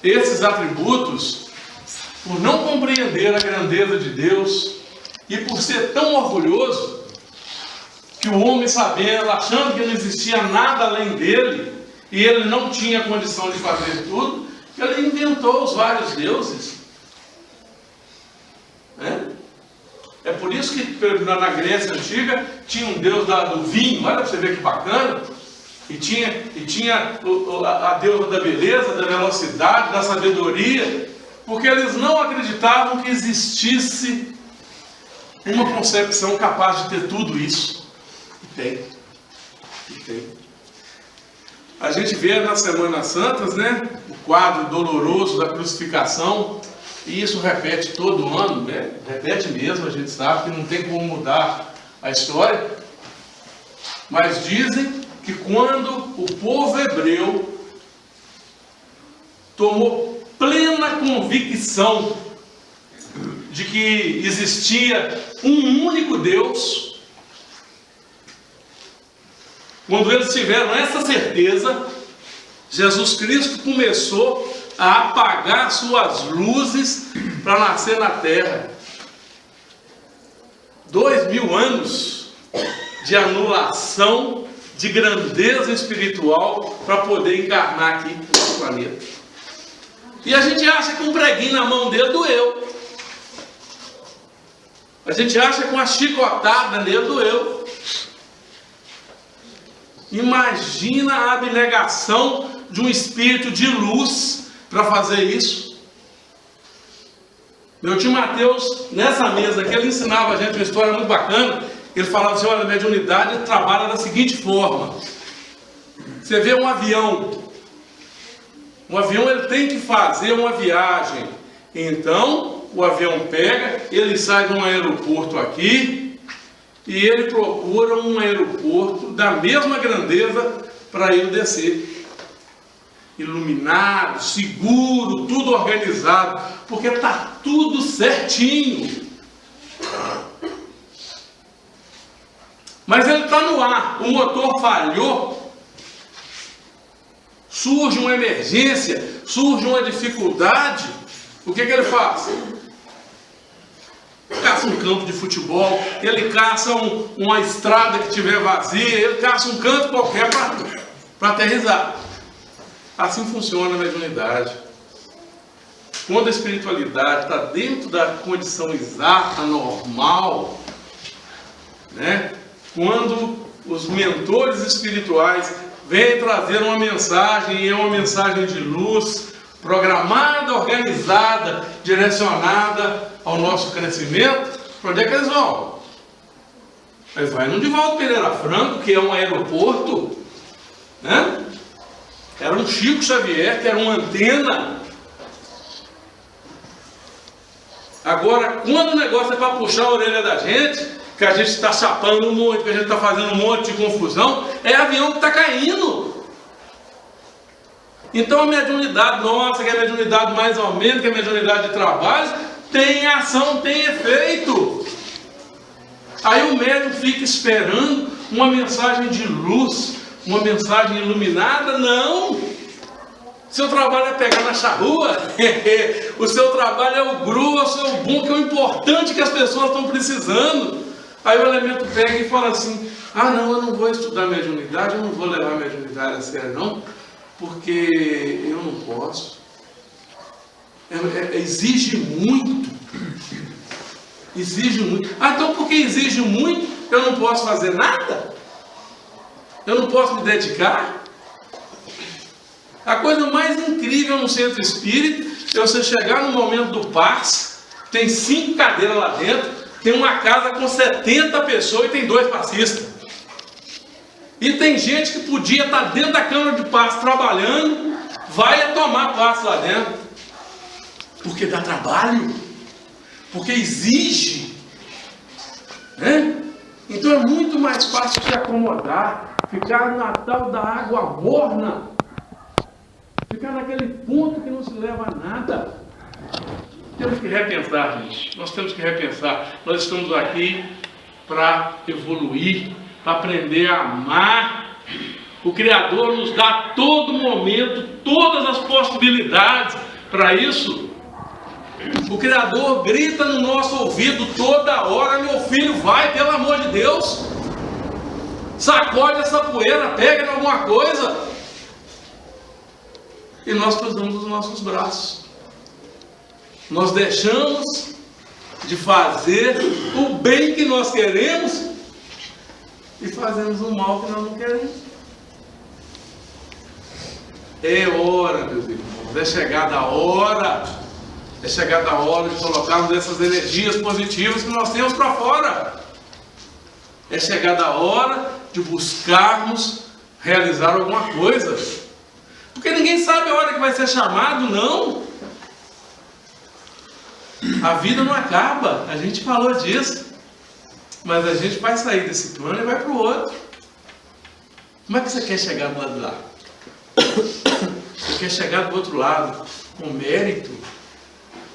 esses atributos, por não compreender a grandeza de Deus e por ser tão orgulhoso, que o homem, sabendo, achando que não existia nada além dele, e ele não tinha condição de fazer tudo, ele inventou os vários deuses. É por isso que na Grécia Antiga tinha um deus do vinho, olha para você ver que bacana, e tinha a deusa da beleza, da velocidade, da sabedoria, porque eles não acreditavam que existisse uma concepção capaz de ter tudo isso. E tem. A gente vê nas Semanas Santas, o quadro doloroso da crucificação, e isso repete todo ano, repete mesmo, a gente sabe que não tem como mudar a história, mas dizem que quando o povo hebreu tomou plena convicção de que existia um único Deus, quando eles tiveram essa certeza, Jesus Cristo começou a apagar suas luzes para nascer na terra. 2000 anos de anulação, de grandeza espiritual para poder encarnar aqui no nosso planeta. E a gente acha que um preguinho na mão dele doeu. A gente acha que uma chicotada nele doeu. Imagina a abnegação de um espírito de luz para fazer isso. Meu tio Mateus, nessa mesa aqui, ele ensinava a gente uma história muito bacana, ele falava assim, olha, a mediunidade trabalha da seguinte forma. Você vê um avião ele tem que fazer uma viagem. Então, o avião pega, ele sai de um aeroporto aqui, e ele procura um aeroporto da mesma grandeza para ele descer. Iluminado, seguro, tudo organizado, porque está tudo certinho. Mas ele está no ar, o motor falhou, surge uma emergência, surge uma dificuldade, o que ele faz? Caça um campo de futebol, ele caça uma estrada que estiver vazia, ele caça um canto qualquer para aterrissar. Assim funciona a mediunidade. Quando a espiritualidade está dentro da condição exata, normal, né? Quando os mentores espirituais vêm trazer uma mensagem, e é uma mensagem de luz, programada, organizada, direcionada ao nosso crescimento, para onde é que eles vão? Eles vão no Divaldo Pereira Franco, que é um aeroporto, né? Era um Chico Xavier, que era uma antena. Agora, quando o negócio é para puxar a orelha da gente, que a gente está chapando muito, que a gente está fazendo um monte de confusão, é avião que está caindo. Então a mediunidade nossa, que é a mediunidade mais ou menos, que é a mediunidade de trabalho, tem ação, tem efeito. Aí o médium fica esperando uma mensagem de luz, uma mensagem iluminada. Não! Seu trabalho é pegar na charrua, o seu trabalho é o grosso, é o bom, que é o importante que as pessoas estão precisando. Aí o elemento pega e fala assim, ah não, eu não vou estudar mediunidade, eu não vou levar a mediunidade a sério não, porque eu não posso. Exige muito. Exige muito. Ah, então porque exige muito, eu não posso fazer nada? Eu não posso me dedicar? A coisa mais incrível no centro espírita é você chegar no momento do passe, tem 5 cadeiras lá dentro, tem uma casa com 70 pessoas e tem 2 passistas. E tem gente que podia estar dentro da câmara de passe trabalhando, vai tomar passe lá dentro. Porque dá trabalho, porque exige, né? Então é muito mais fácil se acomodar, ficar na tal da água morna, ficar naquele ponto que não se leva a nada. Temos que repensar, gente. Nós temos que repensar. Nós estamos aqui para evoluir, para aprender a amar. O Criador nos dá a todo momento todas as possibilidades para isso. O Criador grita no nosso ouvido toda hora, meu filho, vai, pelo amor de Deus. Sacode essa poeira, pega em alguma coisa. E nós cruzamos os nossos braços. Nós deixamos de fazer o bem que nós queremos e fazemos o mal que nós não queremos. É hora, meus irmãos, é chegada a hora. É chegada a hora de colocarmos essas energias positivas que nós temos para fora. É chegada a hora de buscarmos realizar alguma coisa. Porque ninguém sabe a hora que vai ser chamado, não. A vida não acaba, a gente falou disso. Mas a gente vai sair desse plano e vai para o outro. Como é que você quer chegar do lado de lá? Você quer chegar do outro lado com mérito,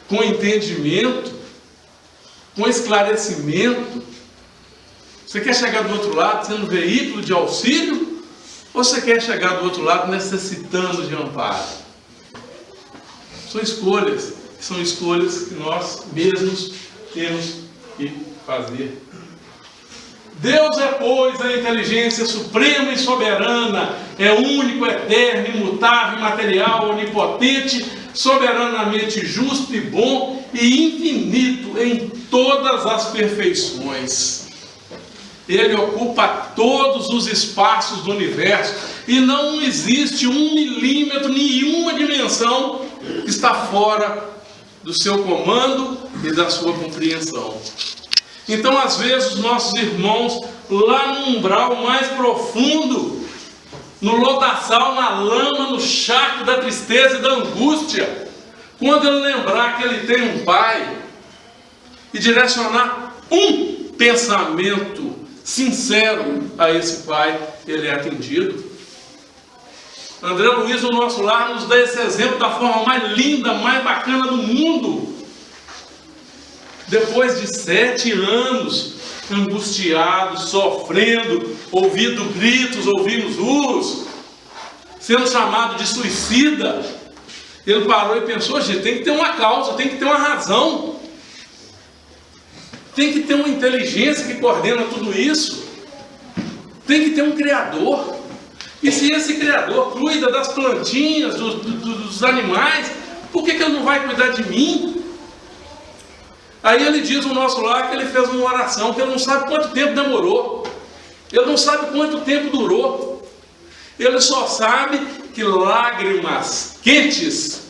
com entendimento, com esclarecimento? Você quer chegar do outro lado sendo veículo de auxílio? Ou você quer chegar do outro lado necessitando de amparo? São escolhas que nós mesmos temos que fazer. Deus é, pois, a inteligência suprema e soberana, é único, eterno, imutável, imaterial, onipotente, soberanamente justo e bom e infinito em todas as perfeições. Ele ocupa todos os espaços do universo e não existe 1 milímetro, nenhuma dimensão que está fora do seu comando e da sua compreensão. Então, às vezes, os nossos irmãos, lá no umbral mais profundo, no lodaçal, na lama, no charco da tristeza e da angústia, quando ele lembrar que ele tem um pai, e direcionar um pensamento sincero a esse pai, ele é atendido. André Luiz, o nosso lar, nos dá esse exemplo da forma mais linda, mais bacana do mundo. Depois de 7 anos angustiado, sofrendo, ouvindo gritos, ouvindo urros, sendo chamado de suicida, ele parou e pensou: gente, tem que ter uma causa, tem que ter uma razão, tem que ter uma inteligência que coordena tudo isso, tem que ter um Criador. E se esse Criador cuida das plantinhas, dos animais, por que ele não vai cuidar de mim? Aí ele diz no nosso lar que ele fez uma oração, que ele não sabe quanto tempo demorou, ele não sabe quanto tempo durou, ele só sabe que lágrimas quentes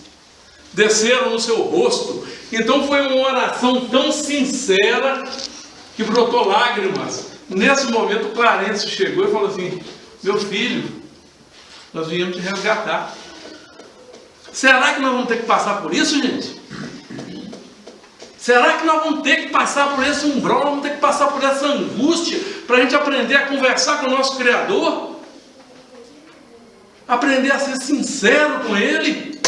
desceram no seu rosto. Então foi uma oração tão sincera que brotou lágrimas. Nesse momento, Clarence chegou e falou assim: meu filho, nós viemos te resgatar. Será que nós vamos ter que passar por isso, gente? Será que nós vamos ter que passar por esse umbral, nós vamos ter que passar por essa angústia, para a gente aprender a conversar com o nosso Criador? Aprender a ser sincero com Ele?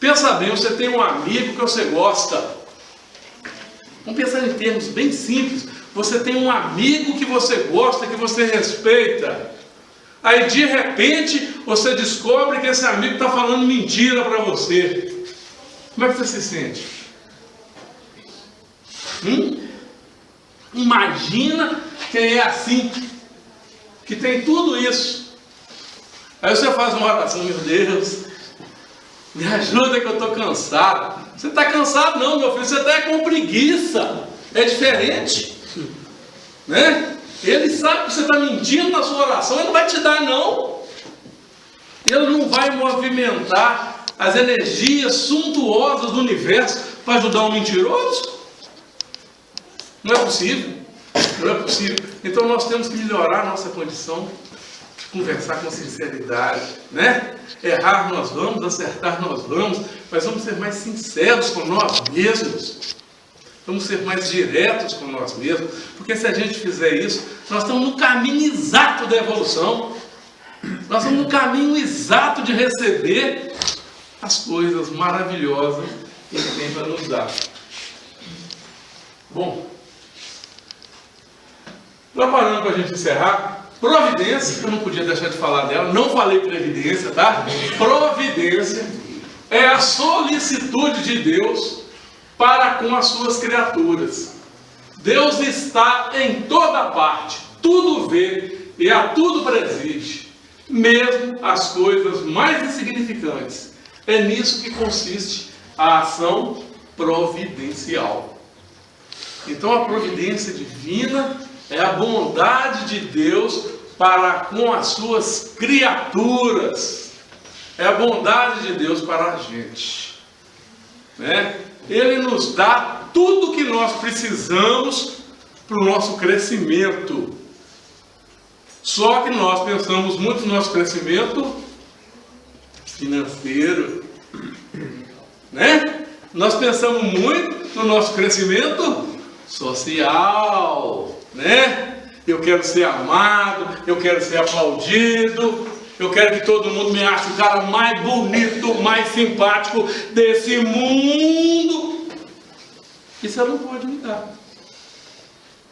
Pensa bem, você tem um amigo que você gosta. Vamos pensar em termos bem simples. Você tem um amigo que você gosta, que você respeita. Aí de repente você descobre que esse amigo está falando mentira para você. Como é que você se sente? Imagina quem é assim, que tem tudo isso. Aí você faz uma oração: meu Deus, me ajuda que eu estou cansado. Você está cansado não, meu filho, você está com preguiça. É diferente, né? Ele sabe que você está mentindo na sua oração, ele não vai te dar não. Ele não vai movimentar as energias suntuosas do universo para ajudar um mentiroso. Não é possível, não é possível. Então nós temos que melhorar a nossa condição de conversar com sinceridade, né? Errar nós vamos, acertar nós vamos, mas vamos ser mais sinceros com nós mesmos. Vamos ser mais diretos com nós mesmos, porque se a gente fizer isso, nós estamos no caminho exato da evolução. Nós estamos no caminho exato de receber as coisas maravilhosas que Ele tem para nos dar. Bom, preparando para a gente encerrar, providência, que eu não podia deixar de falar dela, não falei previdência, tá? Providência é a solicitude de Deus para com as suas criaturas. Deus está em toda parte, tudo vê e a tudo preside, mesmo as coisas mais insignificantes. É nisso que consiste a ação providencial. Então a providência divina é a bondade de Deus para com as suas criaturas. É a bondade de Deus para a gente, né? Ele nos dá tudo o que nós precisamos para o nosso crescimento. Só que nós pensamos muito no nosso crescimento financeiro, né? Nós pensamos muito no nosso crescimento social, né? Eu quero ser amado, eu quero ser aplaudido, eu quero que todo mundo me ache o cara mais bonito, mais simpático desse mundo. Isso Ele não pode me dar,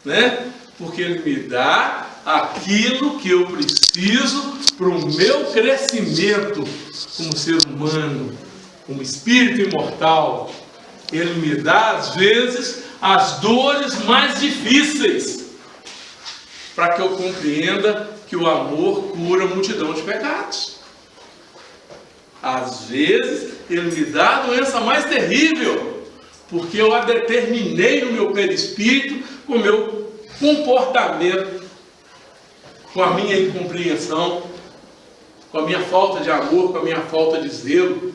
né? Porque Ele me dá aquilo que eu preciso para o meu crescimento como ser humano, como espírito imortal. Ele me dá, às vezes, as dores mais difíceis, para que eu compreenda que o amor cura a multidão de pecados. Às vezes, Ele me dá a doença mais terrível, porque eu a determinei no meu perispírito, com o meu comportamento, com a minha incompreensão, com a minha falta de amor, com a minha falta de zelo.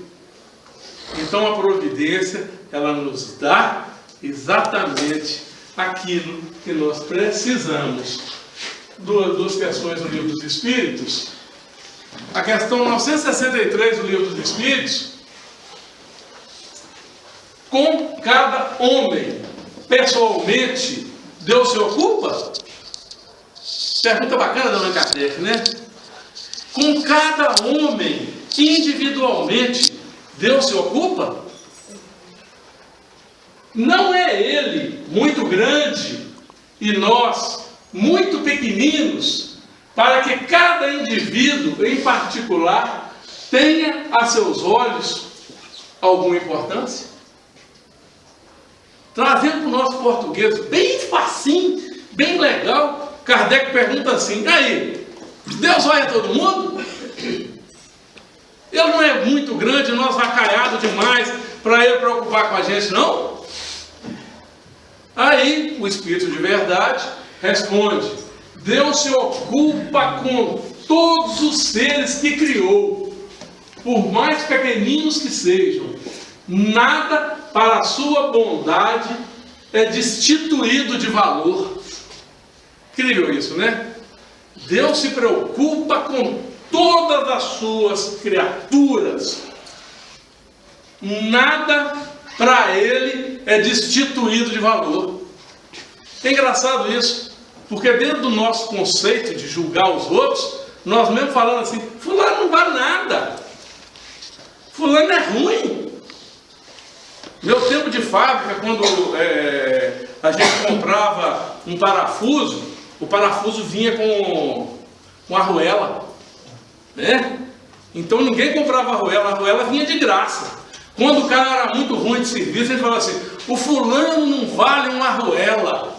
Então a providência, ela nos dá exatamente aquilo que nós precisamos. Duas questões no Livro dos Espíritos. A questão 963 do Livro dos Espíritos: com cada homem, pessoalmente, Deus se ocupa? Pergunta bacana da Allan Kardec, né? Com cada homem, individualmente, Deus se ocupa? Não é Ele muito grande e nós muito pequeninos para que cada indivíduo em particular tenha a seus olhos alguma importância? Trazendo para o nosso português bem facinho, bem legal, Kardec pergunta assim: aí, Deus olha todo mundo? Ele não é muito grande, nós vacaiado demais para Ele preocupar com a gente, não? Aí o Espírito de Verdade responde: Deus se ocupa com todos os seres que criou, por mais pequeninos que sejam. Nada para a sua bondade é destituído de valor. Incrível isso, né? Deus se preocupa com todas as suas criaturas. Nada para Ele é destituído de valor. É engraçado isso, porque dentro do nosso conceito de julgar os outros, nós mesmo falando assim: fulano não vale nada, fulano é ruim. Meu tempo de fábrica, quando a gente comprava um parafuso, o parafuso vinha com arruela, né? Então ninguém comprava a arruela vinha de graça. Quando o cara era muito ruim de serviço, ele falava assim: o fulano não vale uma arruela.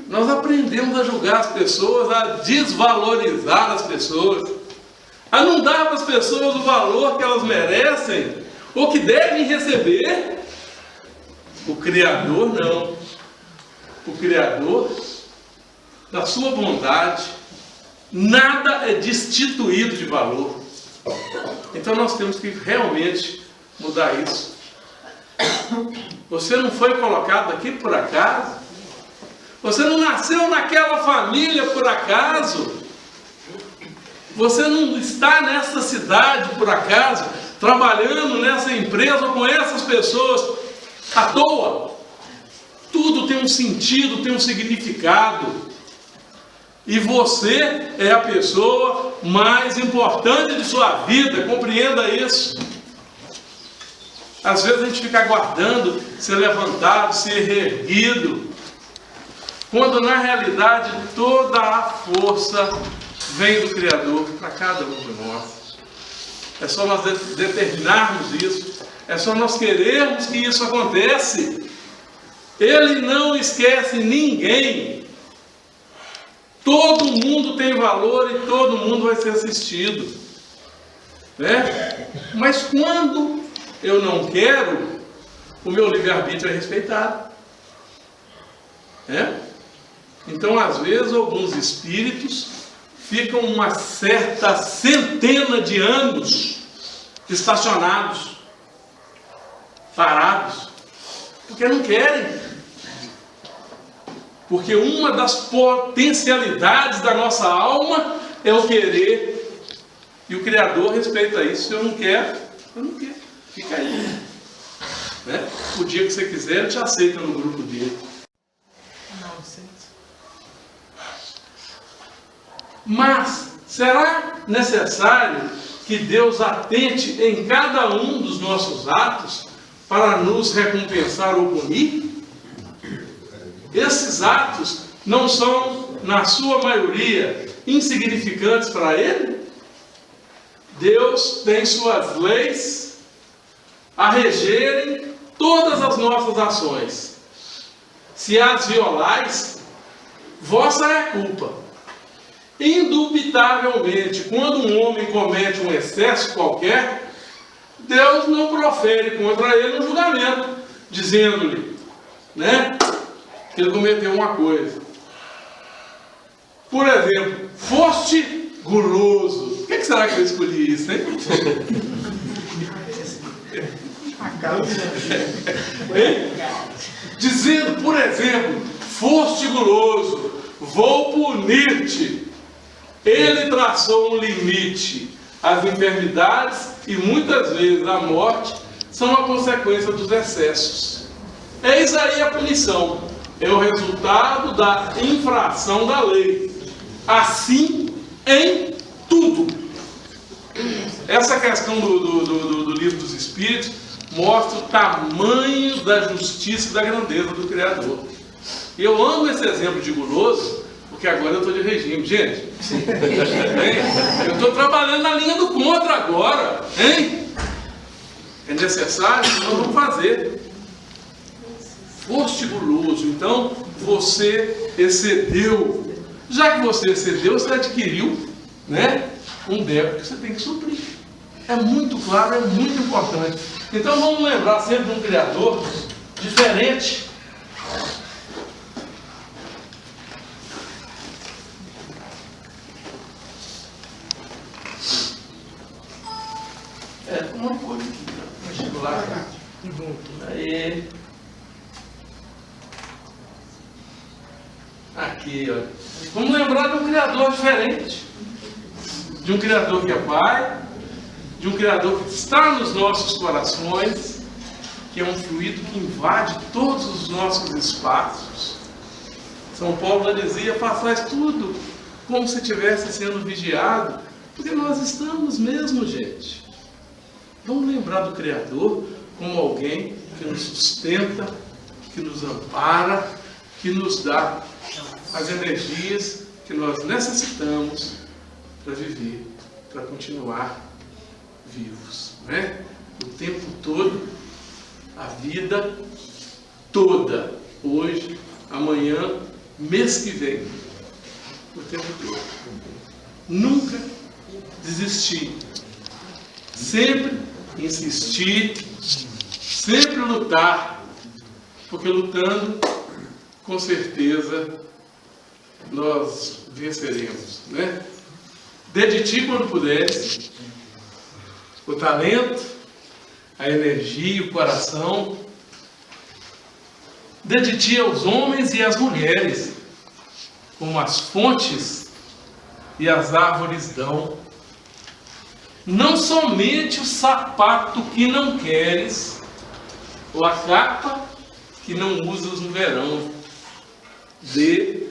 Nós aprendemos a julgar as pessoas, a desvalorizar as pessoas, a não dar para as pessoas o valor que elas merecem ou que devem receber. O Criador não. O Criador, da sua bondade, nada é destituído de valor. Então nós temos que realmente mudar isso. Você não foi colocado aqui por acaso. Você não nasceu naquela família por acaso. Você não está nessa cidade por acaso, trabalhando nessa empresa com essas pessoas à toa. Tudo tem um sentido, tem um significado. E você é a pessoa mais importante de sua vida, compreenda isso. Às vezes a gente fica aguardando ser levantado, ser reerguido, quando na realidade toda a força vem do Criador para cada um de nós. É só nós determinarmos isso, é só nós querermos que isso aconteça. Ele não esquece ninguém. Todo mundo tem valor e todo mundo vai ser assistido, né? Mas quando eu não quero, o meu livre-arbítrio é respeitado, né? Então, às vezes, alguns espíritos ficam uma certa centena de anos estacionados, parados, porque não querem. Porque uma das potencialidades da nossa alma é o querer. E o Criador respeita isso. Se eu não quero, eu não quero. Fica aí. Né? O dia que você quiser, ele te aceita no grupo dele. Mas, será necessário que Deus atente em cada um dos nossos atos para nos recompensar ou punir? Esses atos não são, na sua maioria, insignificantes para Ele? Deus tem suas leis a regerem todas as nossas ações. Se as violais, vossa é a culpa. Indubitavelmente, quando um homem comete um excesso qualquer, Deus não profere contra ele um julgamento, dizendo-lhe, né, que ele cometeu uma coisa. Por exemplo, foste guloso. Por que será que eu escolhi isso, hein? dizendo, por exemplo, foste guloso, vou punir-te. Ele traçou um limite. As enfermidades e muitas vezes a morte são a consequência dos excessos. Eis aí a punição. É o resultado da infração da lei. Assim em tudo. Essa questão do livro dos Espíritos mostra o tamanho da justiça e da grandeza do Criador. Eu amo esse exemplo de guloso, porque agora eu estou de regime. Gente, eu estou trabalhando na linha do contra agora, hein? É necessário, nós vamos fazer. Foste guloso, então você excedeu. Já que você excedeu, você adquiriu, né, um débito que você tem que suprir. É muito claro, é muito importante. Então vamos lembrar sempre de um Criador diferente. Uma coisa aqui, deixa eu lá. Aí. Aqui, ó. Vamos lembrar de um Criador diferente. De um Criador que é Pai, de um Criador que está nos nossos corações, que é um fluido que invade todos os nossos espaços. São Paulo dizia, façais tudo como se estivesse sendo vigiado, porque nós estamos mesmo, gente. Vamos lembrar do Criador como alguém que nos sustenta, que nos ampara, que nos dá as energias que nós necessitamos para viver, para continuar vivos, né? O tempo todo, a vida toda, hoje, amanhã, mês que vem, o tempo todo. Nunca desistir, sempre insistir, sempre lutar, porque lutando, com certeza, nós venceremos, né? Dê de ti quando puderes, o talento, a energia, o coração. Dê de ti aos homens e às mulheres, como as fontes e as árvores dão. Não somente o sapato que não queres, ou a capa que não usas no verão. Dê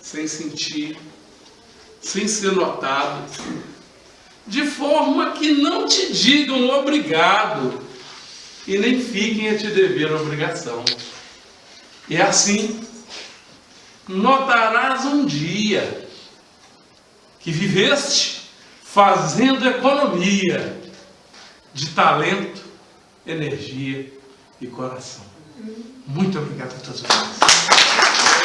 sem sentir, sem ser notado, de forma que não te digam obrigado e nem fiquem a te dever obrigação. E assim, notarás um dia que viveste fazendo economia de talento, energia e coração. Muito obrigado a todos vocês.